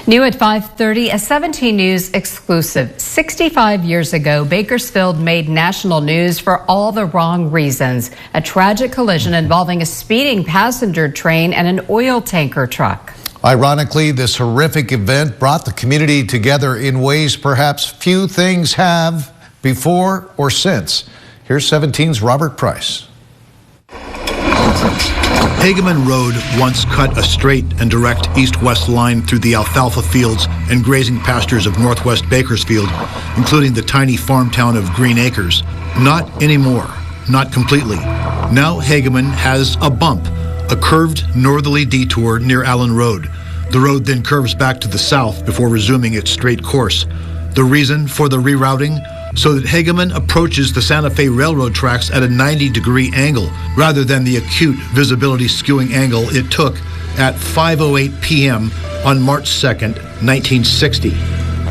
New at 5:30, a 17 News exclusive. 65 years ago, Bakersfield made national news for all the wrong reasons. A tragic collision involving a speeding passenger train and an oil tanker truck. Ironically, this horrific event brought the community together in ways perhaps few things have before or since. Here's 17's Robert Price. Hageman Road once cut a straight and direct east-west line through the alfalfa fields and grazing pastures of northwest Bakersfield, including the tiny farm town of Green Acres. Not anymore. Not completely. Now Hageman has a bump, a curved northerly detour near Allen Road. The road then curves back to the south before resuming its straight course. The reason for the rerouting? So that Hageman approaches the Santa Fe Railroad tracks at a 90-degree angle, rather than the acute visibility skewing angle it took at 5:08 p.m. on March 2nd, 1960.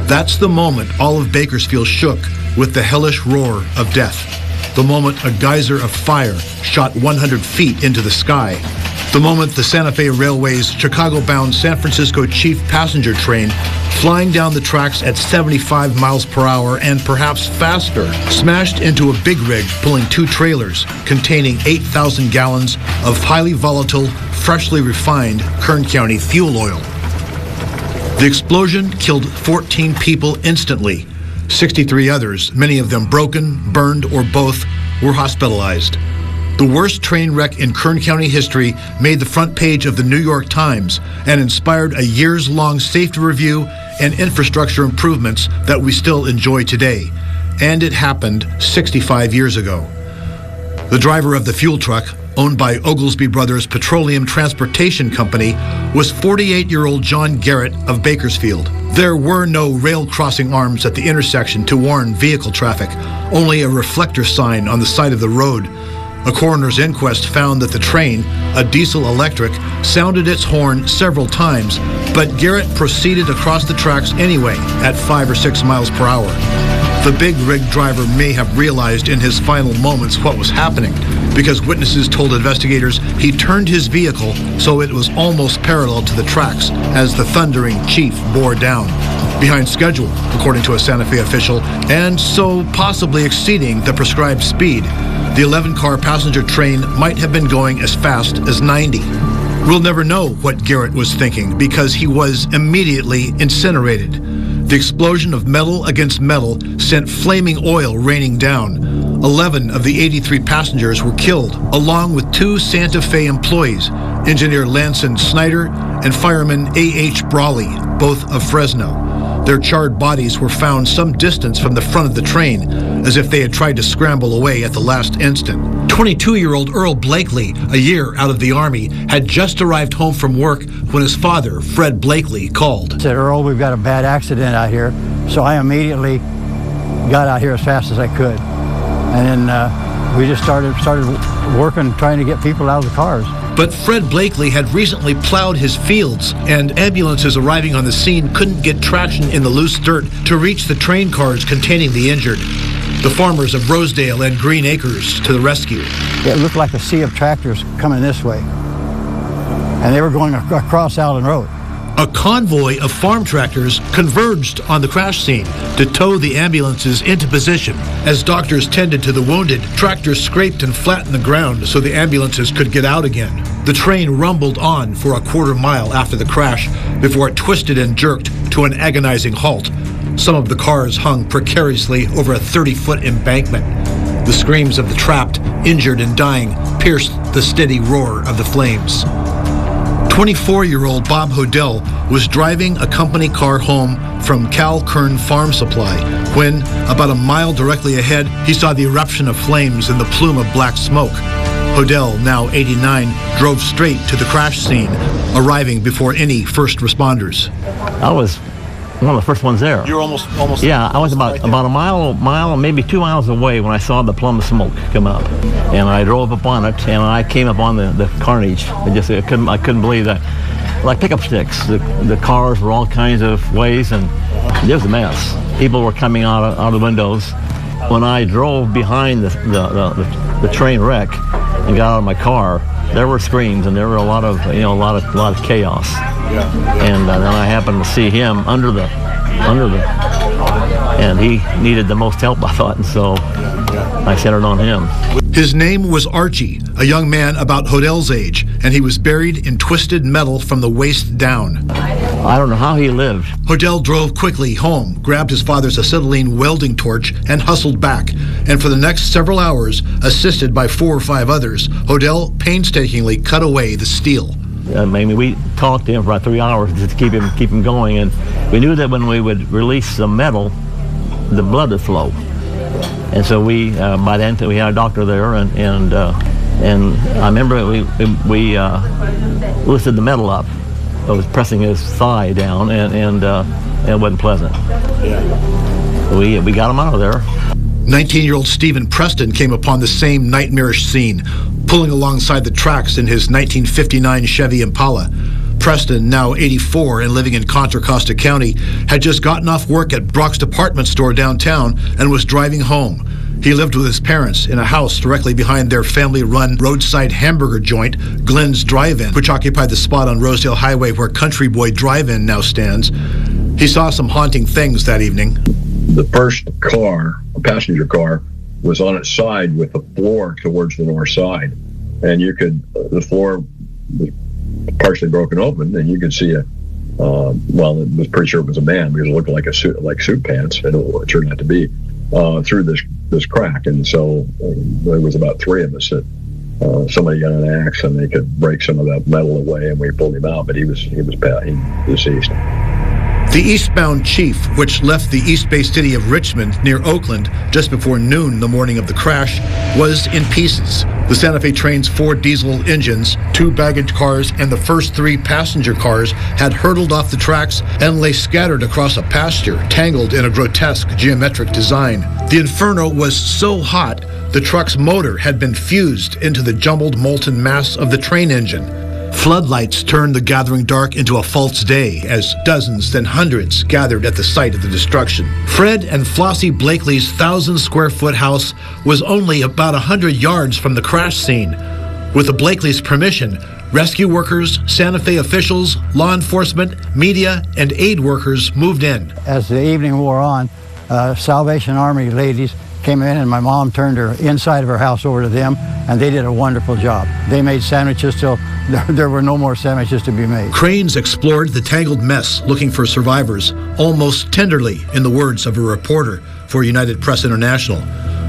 That's the moment all of Bakersfield shook with the hellish roar of death. The moment a geyser of fire shot 100 feet into the sky. The moment the Santa Fe Railway's Chicago-bound San Francisco Chief passenger train, flying down the tracks at 75 miles per hour and perhaps faster, smashed into a big rig pulling two trailers containing 8,000 gallons of highly volatile, freshly refined Kern County fuel oil. The explosion killed 14 people instantly. 63 others, many of them broken, burned, or both, were hospitalized. The worst train wreck in Kern County history made the front page of the New York Times and inspired a years-long safety review and infrastructure improvements that we still enjoy today. And it happened 65 years ago. The driver of the fuel truck, owned by Oglesby Brothers Petroleum Transportation Company, was 48-year-old John Garrett of Bakersfield. There were no rail crossing arms at the intersection to warn vehicle traffic, only a reflector sign on the side of the road. A coroner's inquest found that the train, a diesel-electric, sounded its horn several times, but Garrett proceeded across the tracks anyway at 5 or 6 miles per hour. The big rig driver may have realized in his final moments what was happening, because witnesses told investigators he turned his vehicle so it was almost parallel to the tracks as the thundering Chief bore down. Behind schedule, according to a Santa Fe official, and so possibly exceeding the prescribed speed. The 11-car passenger train might have been going as fast as 90. We'll never know what Garrett was thinking because he was immediately incinerated. The explosion of metal against metal sent flaming oil raining down. 11 of the 83 passengers were killed, along with 2 Santa Fe employees, engineer Lanson Snyder and fireman A.H. Brawley, both of Fresno. Their charred bodies were found some distance from the front of the train, as if they had tried to scramble away at the last instant. 22-year-old Earl Blakely, a year out of the Army, had just arrived home from work when his father, Fred Blakely, called. I said, "Earl, we've got a bad accident out here." So I immediately got out here as fast as I could. And then we just started working, trying to get people out of the cars. But Fred Blakely had recently plowed his fields, and ambulances arriving on the scene couldn't get traction in the loose dirt to reach the train cars containing the injured. The farmers of Rosedale and Green Acres to the rescue. It looked like a sea of tractors coming this way, and they were going across Allen Road. A convoy of farm tractors converged on the crash scene to tow the ambulances into position. As doctors tended to the wounded, tractors scraped and flattened the ground so the ambulances could get out again. The train rumbled on for a quarter mile after the crash before it twisted and jerked to an agonizing halt. Some of the cars hung precariously over a 30-foot embankment. The screams of the trapped, injured, and dying pierced the steady roar of the flames. 24-year-old Bob Hodell was driving a company car home from Cal Kern Farm Supply when, about a mile directly ahead, he saw the eruption of flames and the plume of black smoke. Hodell, now 89, drove straight to the crash scene, arriving before any first responders. I was one of the first ones there. You were almost. Yeah, I was about a mile, maybe 2 miles away when I saw the plume of smoke come up, and I drove up on it, and I came up on the carnage. I couldn't believe that. Like pickup sticks, the cars were all kinds of ways, and it was a mess. People were coming out of the windows. When I drove behind the train wreck and got out of my car, there were screams, and there were a lot of chaos. Yeah. And then I happened to see him under the, and he needed the most help, I thought, and so I centered on him. His name was Archie, a young man about Hodel's age, and he was buried in twisted metal from the waist down. I don't know how he lived. Hodel drove quickly home, grabbed his father's acetylene welding torch, and hustled back. And for the next several hours, assisted by 4 or 5 others, Hodel painstakingly cut away the steel. I mean, we talked to him for about 3 hours just to keep him going, and we knew that when we would release the metal, the blood would flow. And so we, by then, we had a doctor there, and I remember we lifted the metal up. I was pressing his thigh down, and it wasn't pleasant. Yeah. We got him out of there. 19-year-old Stephen Preston came upon the same nightmarish scene, pulling alongside the tracks in his 1959 Chevy Impala. Preston, now 84 and living in Contra Costa County, had just gotten off work at Brock's department store downtown and was driving home. He lived with his parents in a house directly behind their family-run roadside hamburger joint, Glenn's Drive-In, which occupied the spot on Rosedale Highway where Country Boy Drive-In now stands. He saw some haunting things that evening. The first car, a passenger car, was on its side with the floor towards the north side. And the floor was partially broken open, and you could see it was pretty sure it was a man because it looked like suit pants, and it turned out to be, through this crack. And so there was about 3 of us that somebody got an axe and they could break some of that metal away, and we pulled him out, but he was deceased. The eastbound chief, which left the East Bay city of Richmond near Oakland just before noon the morning of the crash, was in pieces. The Santa Fe train's 4 diesel engines, 2 baggage cars, and the first 3 passenger cars had hurtled off the tracks and lay scattered across a pasture, tangled in a grotesque geometric design. The inferno was so hot, the truck's motor had been fused into the jumbled molten mass of the train engine. Floodlights turned the gathering dark into a false day as dozens, then hundreds, gathered at the site of the destruction. Fred and Flossie Blakely's 1,000-square-foot house was only about 100 yards from the crash scene. With the Blakely's permission, rescue workers, Santa Fe officials, law enforcement, media, and aid workers moved in. As the evening wore on, Salvation Army ladies came in, and my mom turned her inside of her house over to them, and they did a wonderful job. They made sandwiches till there were no more sandwiches to be made. Cranes explored the tangled mess looking for survivors, almost tenderly, in the words of a reporter for United Press International.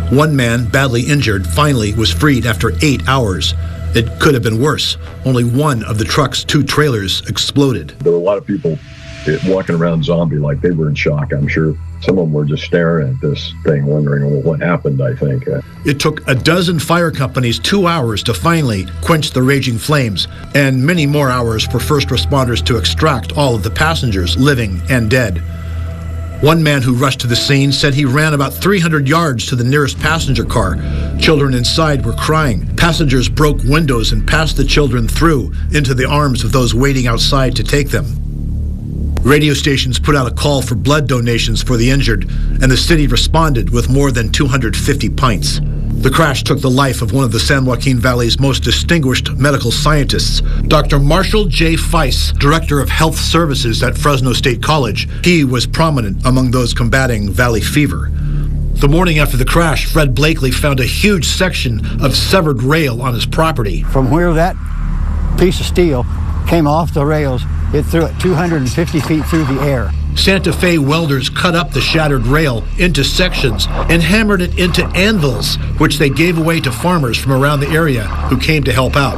One man, badly injured, finally was freed after 8 hours. It could have been worse. Only one of the truck's 2 trailers exploded. There were a lot of people walking around zombie-like. They were in shock, I'm sure. Some of them were just staring at this thing, wondering, well, what happened, I think. It took a dozen fire companies 2 hours to finally quench the raging flames, and many more hours for first responders to extract all of the passengers, living and dead. One man who rushed to the scene said he ran about 300 yards to the nearest passenger car. Children inside were crying. Passengers broke windows and passed the children through into the arms of those waiting outside to take them. Radio stations put out a call for blood donations for the injured, and the city responded with more than 250 pints. The crash took the life of one of the San Joaquin Valley's most distinguished medical scientists, Dr. Marshall J. Feiss, Director of Health Services at Fresno State College. He was prominent among those combating valley fever. The morning after the crash, Fred Blakely found a huge section of severed rail on his property. From where that piece of steel came off the rails, it threw it 250 feet through the air. Santa Fe welders cut up the shattered rail into sections and hammered it into anvils, which they gave away to farmers from around the area who came to help out.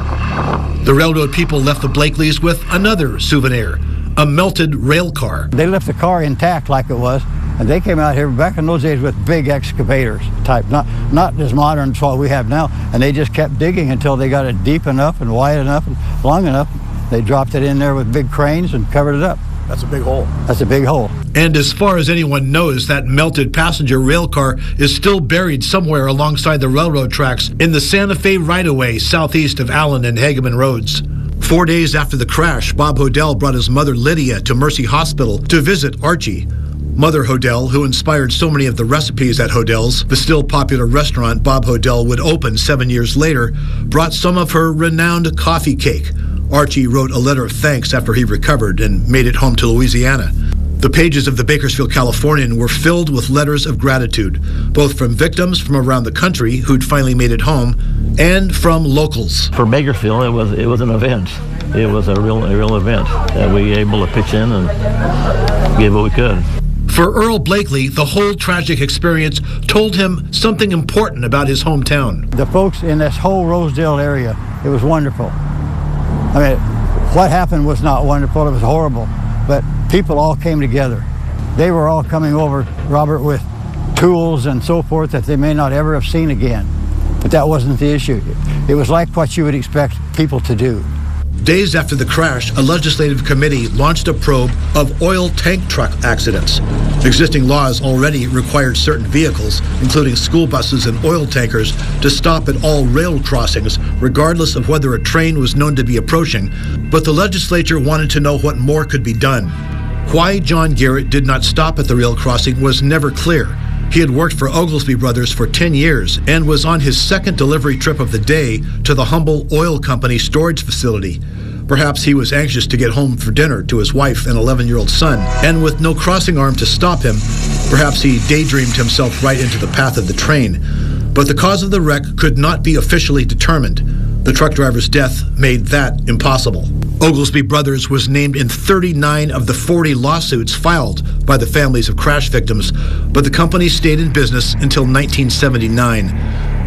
The railroad people left the Blakeleys with another souvenir, a melted rail car. They left the car intact like it was, and they came out here back in those days with big excavators type, not as modern as what we have now, and they just kept digging until they got it deep enough and wide enough and long enough. They dropped it in there with big cranes and covered it up. That's a big hole. That's a big hole. And as far as anyone knows, that melted passenger rail car is still buried somewhere alongside the railroad tracks in the Santa Fe right-of-way southeast of Allen and Hageman Roads. 4 days after the crash, Bob Hodel brought his mother Lydia to Mercy Hospital to visit Archie. Mother Hodel, who inspired so many of the recipes at Hodel's, the still popular restaurant Bob Hodel would open 7 years later, brought some of her renowned coffee cake. Archie wrote a letter of thanks after he recovered and made it home to Louisiana. The pages of the Bakersfield Californian were filled with letters of gratitude, both from victims from around the country who'd finally made it home, and from locals. For Bakersfield, it was an event. It was a real event that we were able to pitch in and give what we could. For Earl Blakely, the whole tragic experience told him something important about his hometown. The folks in this whole Rosedale area, it was wonderful. I mean, what happened was not wonderful, it was horrible, but people all came together. They were all coming over, Robert, with tools and so forth that they may not ever have seen again. But that wasn't the issue. It was like what you would expect people to do. Days after the crash, a legislative committee launched a probe of oil tank truck accidents. Existing laws already required certain vehicles, including school buses and oil tankers, to stop at all rail crossings, regardless of whether a train was known to be approaching. But the legislature wanted to know what more could be done. Why John Garrett did not stop at the rail crossing was never clear. He had worked for Oglesby Brothers for 10 years and was on his second delivery trip of the day to the Humble Oil Company storage facility. Perhaps he was anxious to get home for dinner to his wife and 11-year-old son, and with no crossing arm to stop him, perhaps he daydreamed himself right into the path of the train. But the cause of the wreck could not be officially determined. The truck driver's death made that impossible. Oglesby Brothers was named in 39 of the 40 lawsuits filed by the families of crash victims, but the company stayed in business until 1979.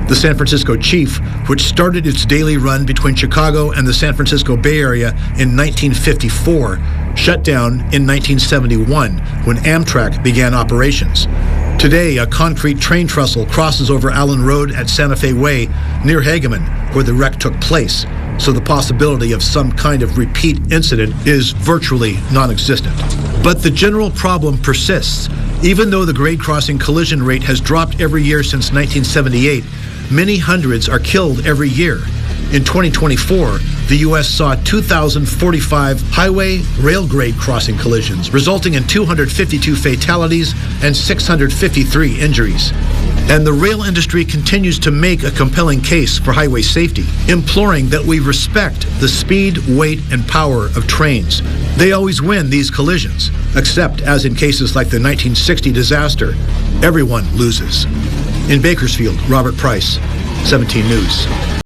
The San Francisco Chief, which started its daily run between Chicago and the San Francisco Bay Area in 1954, shut down in 1971 when Amtrak began operations. Today, a concrete train trestle crosses over Allen Road at Santa Fe Way near Hageman, where the wreck took place, so the possibility of some kind of repeat incident is virtually non-existent. But the general problem persists. Even though the grade crossing collision rate has dropped every year since 1978, many hundreds are killed every year. In 2024, the U.S. saw 2,045 highway rail grade crossing collisions, resulting in 252 fatalities and 653 injuries. And the rail industry continues to make a compelling case for highway safety, imploring that we respect the speed, weight, and power of trains. They always win these collisions, except as in cases like the 1960 disaster, everyone loses. In Bakersfield, Robert Price, 17 News.